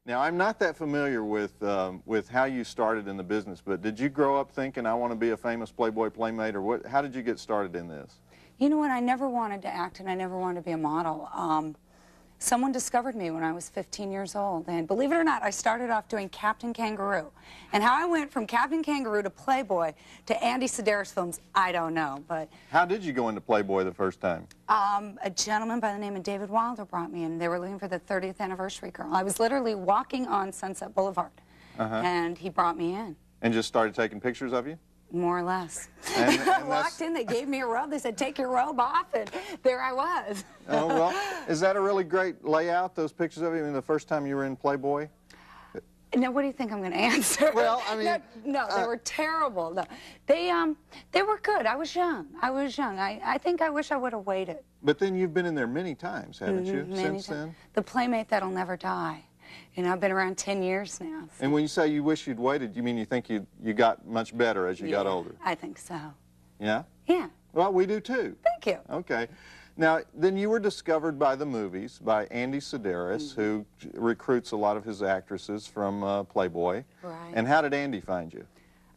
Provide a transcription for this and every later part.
Now, I'm not that familiar with how you started in the business, but did you grow up thinking I want to be a famous Playboy playmate, or what? How did you get started in this? You know what? I never wanted to act, and I never wanted to be a model. Someone discovered me when I was 15 years old, and believe it or not, I started off doing Captain Kangaroo. And how I went from Captain Kangaroo to Playboy to Andy Sidaris films, I don't know, but... How did you go into Playboy the first time? A gentleman by the name of David Wilder brought me in. They were looking for the 30th anniversary girl. I was literally walking on Sunset Boulevard, and he brought me in. And just started taking pictures of you? More or less. And I walked in, they gave me a robe, they said, take your robe off, and there I was. Oh, well, is that a really great layout, those pictures of you? I mean, the first time you were in Playboy? Now, what do you think I'm going to answer? Well, I mean... No, they were terrible. No, they were good. I was young. I think I wish I would have waited. But then you've been in there many times, haven't you, many since then? The playmate that'll never die. You know, I've been around 10 years now. So. And when you say you wish you'd waited, you mean you think you got much better as you got older? I think so. Yeah? Yeah. Well, we do too. Thank you. Okay. Now, then you were discovered by the movies, by Andy Sidaris, who recruits a lot of his actresses from Playboy. Right. And how did Andy find you?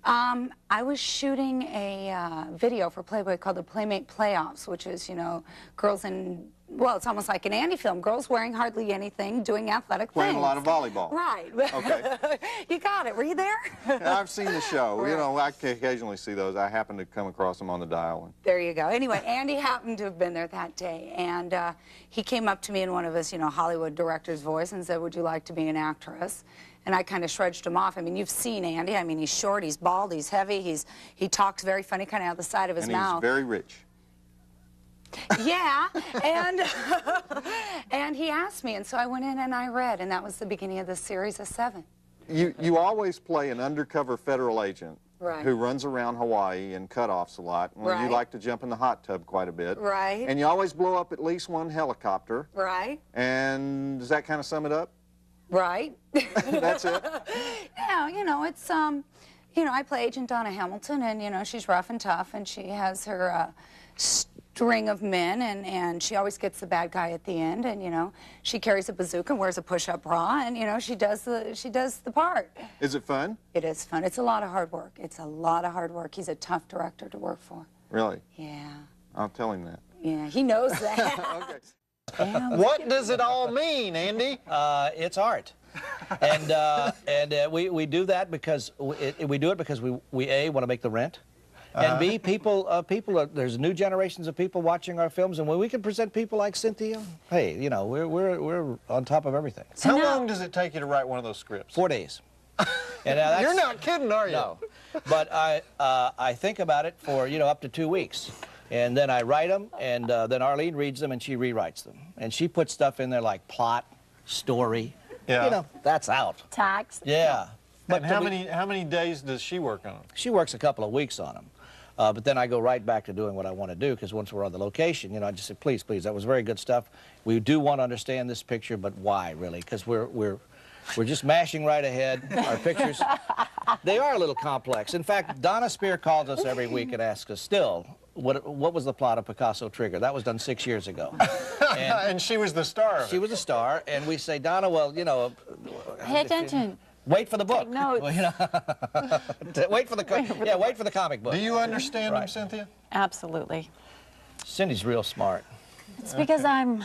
I was shooting a video for Playboy called the Playmate Playoffs, which is, you know, girls in, well, it's almost like an Andy film. Girls wearing hardly anything, doing athletic Playing things. a lot of volleyball. Right. Okay. You got it. Were you there? I've seen the show. Right. You know, I occasionally see those. I happen to come across them on the dial. There you go. Anyway, Andy happened to have been there that day, and he came up to me in one of his, you know, Hollywood director's voice and said, would you like to be an actress? And I kind of shrugged him off. I mean, you've seen Andy. I mean, he's short, he's bald, he's heavy, he talks very funny, kind of out the side of his mouth. And he's very rich. Yeah, and and he asked me, and so I went in and I read, and that was the beginning of the series of 7. You always play an undercover federal agent who runs around Hawaii in cutoffs a lot. Well, you like to jump in the hot tub quite a bit. Right. And you always blow up at least one helicopter. Right. And does that kind of sum it up? Right. That's it? Yeah, you know, it's, you know, I play Agent Dona Hamilton, and, you know, she's rough and tough, and she has her string of men, and she always gets the bad guy at the end, and, you know, she carries a bazooka and wears a push-up bra, and, you know, she does the part. Is it fun? It is fun. It's a lot of hard work. It's a lot of hard work. He's a tough director to work for. Really? Yeah. I'll tell him that. Yeah, he knows that. Okay. Yeah, what does it all mean, Andy? It's art. And we do that because we do it because we A, want to make the rent, and B, there's new generations of people watching our films, and when we can present people like Cynthia, hey, you know, we're on top of everything. So how long does it take you to write one of those scripts? 4 days. And you're not kidding, are you? No. But I think about it for, you know, up to 2 weeks. And then I write them, and then Arlene reads them, and she rewrites them. And she puts stuff in there like plot, story. Yeah. You know, that's out. Tax. Yeah. But how many days does she work on them? She works a couple of weeks on them. But then I go right back to doing what I want to do, because once we're on the location, you know, I just say, please, please, that was very good stuff. We do want to understand this picture, but why, really? Because we're just mashing right ahead. Our pictures, they are a little complex. In fact, Donna Speir calls us every week and asks us still, what was the plot of Picasso Trigger? That was done 6 years ago. And she was the star. She was the star, and we say, Donna, well, you know... Pay attention. Wait for the book. Take notes. Well, you know, wait for the comic book. Do you understand them, Cynthia? Absolutely. Cindy's real smart. It's because I'm,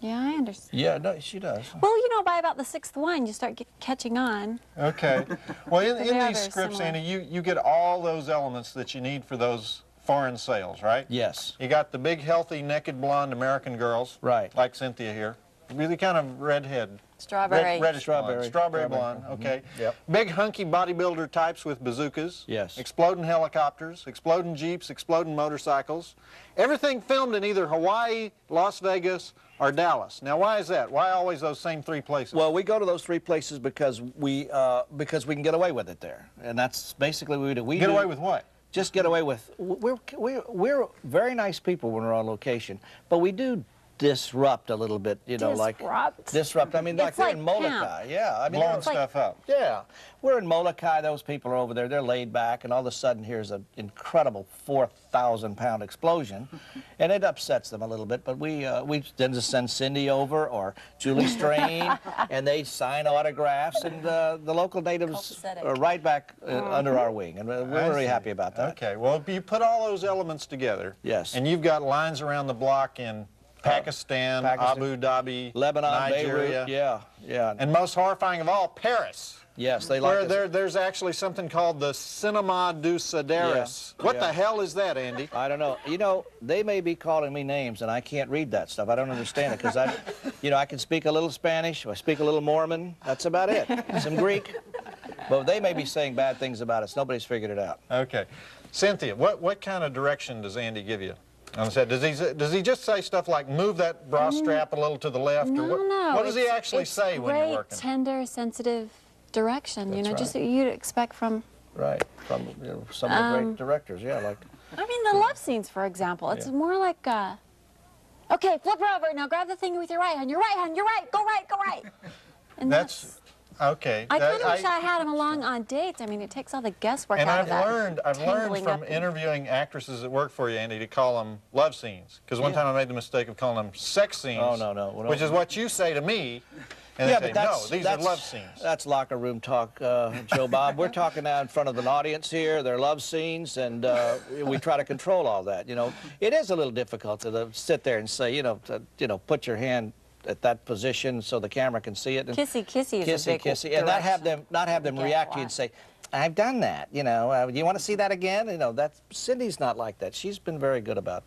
yeah, I understand. Yeah, no, she does. Well, you know, by about the 6th one, you start catching on. Okay. Well, in these very scripts, similar. Andy, you get all those elements that you need for those foreign sales, right? Yes. You got the big, healthy, naked, blonde American girls. Right. Like Cynthia here. Really kind of redhead. Strawberry. Reddish Strawberry. blonde. Strawberry blonde, okay. Yep. Big, hunky bodybuilder types with bazookas. Yes. Exploding helicopters, exploding jeeps, exploding motorcycles. Everything filmed in either Hawaii, Las Vegas, or Dallas. Now, why is that? Why always those same 3 places? Well, we go to those 3 places because we can get away with it there, and that's basically what we do. Get away with what? Just get away with. We're very nice people when we're on location, but we do disrupt a little bit, you know, like disrupt. I mean, like It's they're like in Molokai, yeah. I mean, Blowing it's like- stuff up. yeah, we're in Molokai. Those people are over there. They're laid back, and all of a sudden, here's an incredible 4,000-pound explosion, and it upsets them a little bit. But we then just send Cindy over or Julie Strain, and they sign autographs, and the local natives are right back under our wing, and we're really happy about that. Okay, well, if you put all those elements together, Yes. and you've got lines around the block in Pakistan, Abu Dhabi, Lebanon, Nigeria, Beirut, yeah. and most horrifying of all, Paris. Yes, they Where like us. there's actually something called the Cinema du Sidaris. Yeah, What yeah. the hell is that, Andy? I don't know. You know, they may be calling me names, and I can't read that stuff. I don't understand it because I can speak a little Spanish. I speak a little Mormon. That's about it. Some Greek. But they may be saying bad things about us. Nobody's figured it out. Okay. Cynthia, what kind of direction does Andy give you on the set? Does he just say stuff like move that bra strap a little to the left? No, or no. what does he actually say when you're Great, working? tender, sensitive direction. You That's know, just right. what you'd expect from. Right. From some of the great directors, yeah, like. I mean, the love scenes, for example. It's more like, okay, flip her over. Now grab the thing with your right hand. Your right hand. You're right. Go right. Go right. And That's okay. I kind of wish I had him along on dates. I mean, it takes all the guesswork And out I've of that. learned tangling from up interviewing actresses that work for you, Andy, to call them love scenes. Because one time I made the mistake of calling them sex scenes. Oh, no. Which is what you say to me. And Yeah, they say, but no, these are love scenes. That's locker room talk, Joe Bob. We're talking now in front of an audience here. They're love scenes, and we try to control all that. You know, it is a little difficult to sit there and say, put your hand at that position so the camera can see it. And Kissy is a big kissy, and not have them get react to a you lot. and say, "I've done that." You know, you want to see that again? You know, Cindy's not like that. She's been very good about.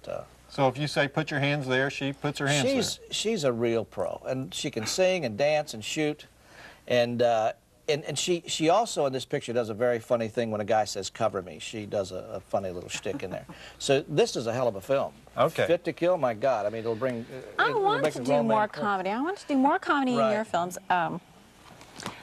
So if you say put your hands there, she puts her hands there. She's a real pro, and she can sing and dance and shoot, and she also in this picture does a very funny thing when a guy says "cover me." She does a funny little shtick in there. So this is a hell of a film. Okay. Fit to kill. My God, I mean, it'll bring. I it'll want make to a do grown more man cry. comedy. I want to do more comedy in Right. your films.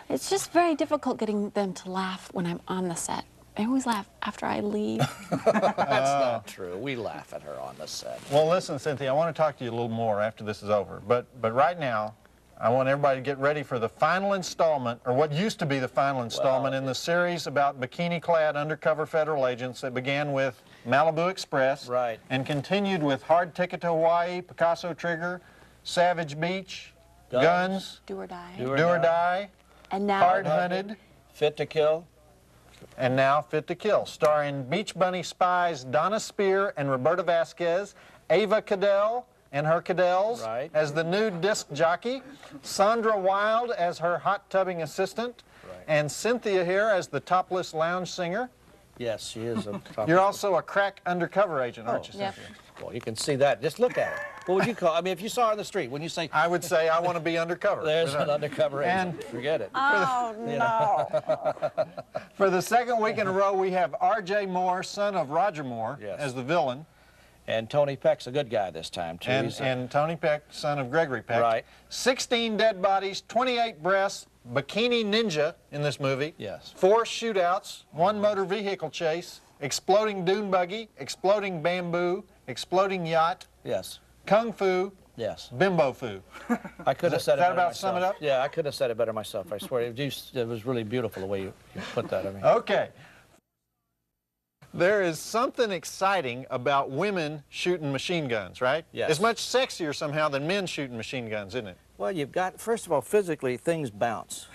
It's just very difficult getting them to laugh when I'm on the set. They always laugh after I leave. That's not true. We laugh at her on the set. Well, listen, Cynthia, I want to talk to you a little more after this is over. But right now, I want everybody to get ready for the final installment, or what used to be the final installment in the series about bikini-clad undercover federal agents that began with Malibu Express Right. and continued with Hard Ticket to Hawaii, Picasso Trigger, Savage Beach, Guns, Do or die. Do or Die, And now Hard Hunted, Fit to kill. and now Fit to Kill, starring Beach Bunny spies Donna Speir and Roberta Vasquez, Ava Cadell and her Cadells Right. as the nude disc jockey, Sandra Wilde as her hot tubbing assistant, and Cynthia here as the topless lounge singer. Yes, she is a. You're also a crack undercover agent, aren't you, Yep. Cynthia? Well, you can see that. Just look at her. What would you call? I mean, if you saw her on the street, when you say, I would say I want to be undercover. "There's an undercover agent," And- forget it. Oh, no. For the second week in a row, we have R.J. Moore, son of Roger Moore, Yes. as the villain. And Tony Peck's a good guy this time too. He's a- And Tony Peck, son of Gregory Peck. Right. 16 dead bodies, 28 breasts, bikini ninja in this movie. Yes. 4 shootouts, 1 motor vehicle chase, exploding dune buggy, exploding bamboo, exploding yacht, yes, kung fu, yes. bimbo fu. I could have said it that better about myself. sum it up? Yeah, I could have said it better myself. I swear, it was really beautiful the way you put that. I mean, Okay. There is something exciting about women shooting machine guns, right? Yes. It's much sexier somehow than men shooting machine guns, isn't it? well, you've got first of all, physically things bounce,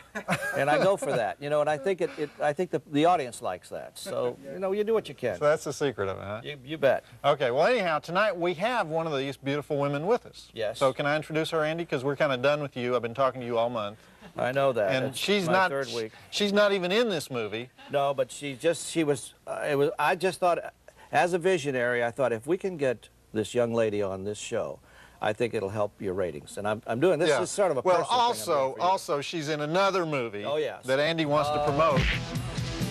and I go for that. You know, and I think I think the audience likes that. So you know, you do what you can. So that's the secret of it, huh? You bet. Okay, well, anyhow, tonight we have one of these beautiful women with us. Yes. So can I introduce her, Andy? Because we're kind of done with you. I've been talking to you all month. I know that. And It's she's my not, third week. she's not even in this movie. No, but she was. I just thought, as a visionary, I thought if we can get this young lady on this show, I think it'll help your ratings. And I'm doing this is sort of a well, personal thing I'm doing for you. also, she's in another movie Oh, yes. that Andy wants to promote.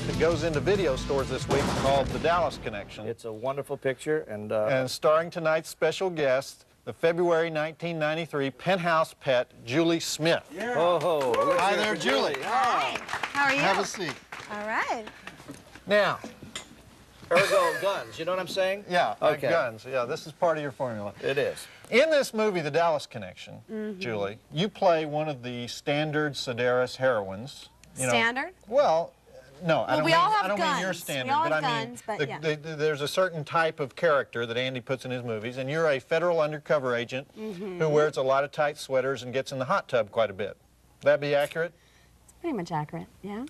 It goes into video stores this week called The Dallas Connection. It's a wonderful picture, and starring tonight's special guest, the February 1993 penthouse pet, Julie Smith. oh, let's Hi hear it there, for Julie. Hi. How are you? Have a seat. All right. Now, Ergo guns. You know what I'm saying? yeah, like Okay. guns. Yeah, this is part of your formula. It is. In this movie, The Dallas Connection, Julie, you play one of the standard Sidaris heroines. Standard? Well, no, I we all have don't mean your guns. standard, We all but have I mean guns, but yeah. there's a certain type of character that Andy puts in his movies, and you're a federal undercover agent who wears a lot of tight sweaters and gets in the hot tub quite a bit. That be accurate? It's pretty much accurate, yeah.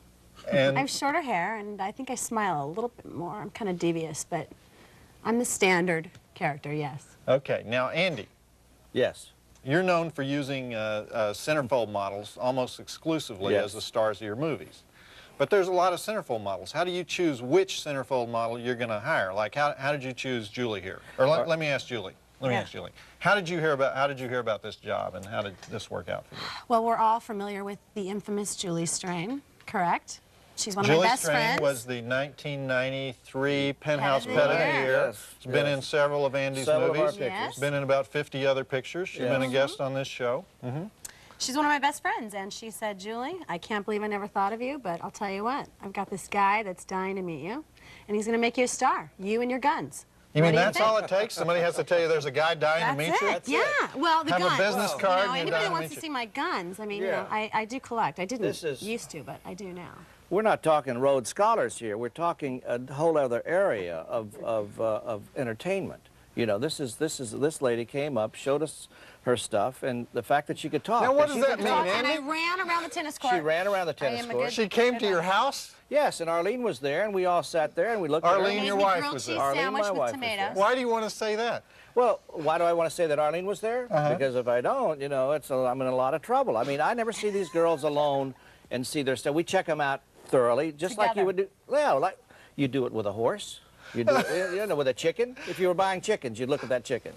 And I have shorter hair, and I think I smile a little bit more. I'm kind of devious, but I'm the standard character, yes. okay, now Andy, Yes. you're known for using centerfold models almost exclusively Yes. as the stars of your movies. But there's a lot of centerfold models. How do you choose which centerfold model you're going to hire? Like, how did you choose Julie here? Or let me ask Julie. Let me ask Julie. How did you hear about this job, and how did this work out for you? Well, we're all familiar with the infamous Julie Strain, correct? She's one of Julie my best Strain friends. was the 1993 Penthouse Pet of the Pet of the Year. Year. Yes, It's been yes. in several of Andy's Several of our movies. pictures. It's been in about 50 other pictures. She's been a guest on this show. She's one of my best friends, and she said, Julie, I can't believe I never thought of you, but I'll tell you what, I've got this guy that's dying to meet you, and he's going to make you a star, you and your guns. You What mean do you that's think? all it takes? Somebody has to tell you there's a guy dying to meet you? Yeah, well, the Have a guns. business card and you're anybody dying that to wants meet to you. see my guns, I mean, you Yeah. know, I do collect. I didn't This is- used to, but I do now. We're not talking Rhodes Scholars here. We're talking a whole other area of entertainment. You know, this lady came up, showed us her stuff, and the fact that she could talk. Now, what And does she that could mean, talk. And I Andy? ran around the tennis court. She ran around the tennis am a court. good- She came to your house? Yes, and Arlene was there, and we all sat there, and we looked at her. Arlene, Made your me wife grilled was cheese there. Arlene, sandwich my with wife, was there. tomatoes. Why do you want to say that? Well, why do I want to say that Arlene was there? Because if I don't, you know, I'm in a lot of trouble. I mean, I never see these girls alone and see their stuff. We check them out thoroughly, just like you would do. Well, like you do it with a horse. You do it, you know, with a chicken. If you were buying chickens, you'd look at that chicken.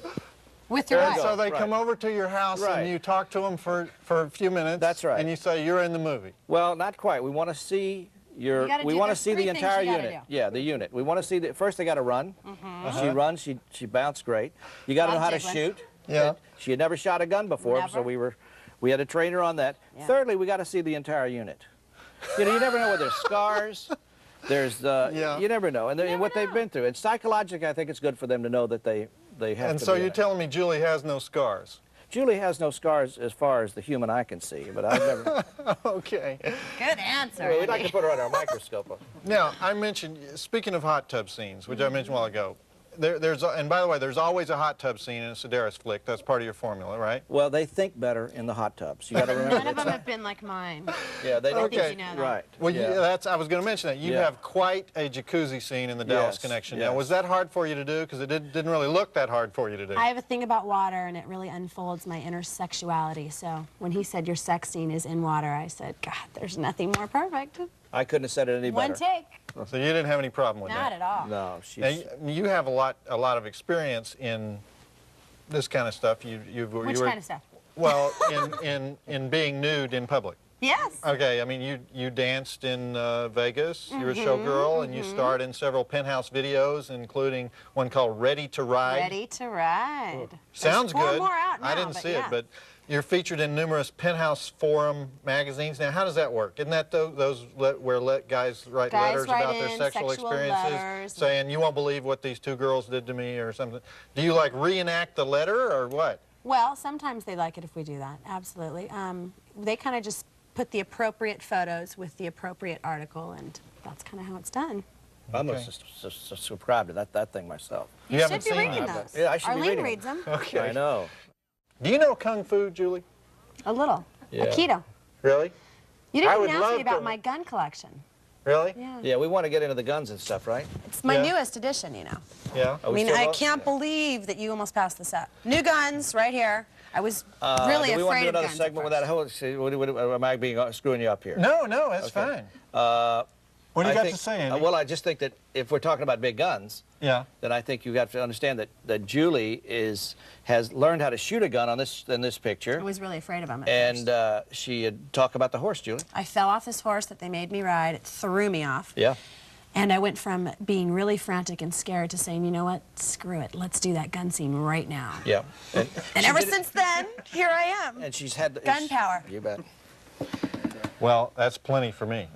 With your And wife. so they Right. come over to your house Right. and you talk to them for a few minutes. That's right. And you say, you're in the movie. Well, not quite. We want to see your. You gotta We do- want to there's see the three things entire you gotta unit. do. Yeah, the unit. We want to see the. First, they got to run. She runs. She bounced great. You got to know how to Jiggling. shoot. Yeah. She had never shot a gun before, so Never. we had to train her on that. Yeah. Thirdly, we got to see the entire unit. You know, you never know whether there's scars. There's Yeah. you never know, and what they've been through. And psychologically, I think it's good for them to know that they have. And to so be in you're it. telling me Julie has no scars? Julie has no scars as far as the human eye can see, but I've never. Okay. Good answer. Well, we'd like to put her under a microscope. Now, I mentioned, speaking of hot tub scenes, which I mentioned a while ago, and by the way, there's always a hot tub scene in a Sidaris flick. That's part of your formula, right? Well, they think better in the hot tubs. You got to remember. None of them have been like mine. Yeah, they don't. Okay. You know that. Right. Well, yeah. I was going to mention that. You Yeah. have quite a jacuzzi scene in the Dallas Yes, Connection. yes. Now, was that hard for you to do? Because it didn't really look that hard for you to do. I have a thing about water, and it really unfolds my inner sexuality. So when he said your sex scene is in water, I said, God, there's nothing more perfect. I couldn't have said it any better. One take. So you didn't have any problem with Not that? at all. No, she's. Now, you have a lot of experience in this kind of stuff. Which you were, kind of stuff? Well, in being nude in public. Yes. Okay, I mean, you danced in Vegas, you were a showgirl, and you starred in several Penthouse videos, including one called Ready to Ride. Ready to ride. Sounds There's good. four more out I now, didn't but see yeah. it, but you're featured in numerous Penthouse Forum magazines. Now, how does that work? Isn't that where guys write Guys letters write about their in sexual sexual experiences, letters. saying, you won't believe what these two girls did to me, or something? Do you, like, reenact the letter, or what? Well, sometimes they like it if we do that, absolutely. They kind of just put the appropriate photos with the appropriate article, and that's kind of how it's done. I must subscribe to that thing myself. You should haven't be seen reading that. those. Yeah, I should be Arlene reading reads them. Okay. I know. Do you know Kung Fu, Julie? A little. Yeah. Aikido. Really? You I didn't would even ask love me about to- my gun collection. Really? Yeah. Yeah, we want to get into the guns and stuff, right? It's my Yeah. newest edition, you know. Yeah. Are I we mean, still I vote? can't believe that you almost passed this up. New guns, right here. I was really do we want to afraid do of another guns. segment with that? Am I screwing you up here? No, that's fine. What do you I got think- to say, Andy? well, I just think that if we're talking about big guns, Yeah. then I think you have to understand that Julie has learned how to shoot a gun in this picture, I was really afraid of them at and first. she had talk about the horse, Julie. I fell off this horse that they made me ride. It threw me off. Yeah. And I went from being really frantic and scared to saying, you know what, screw it. Let's do that gun scene right now. Yeah. And And ever since then, here I am. and she's had Gun power. You bet. Well, that's plenty for me.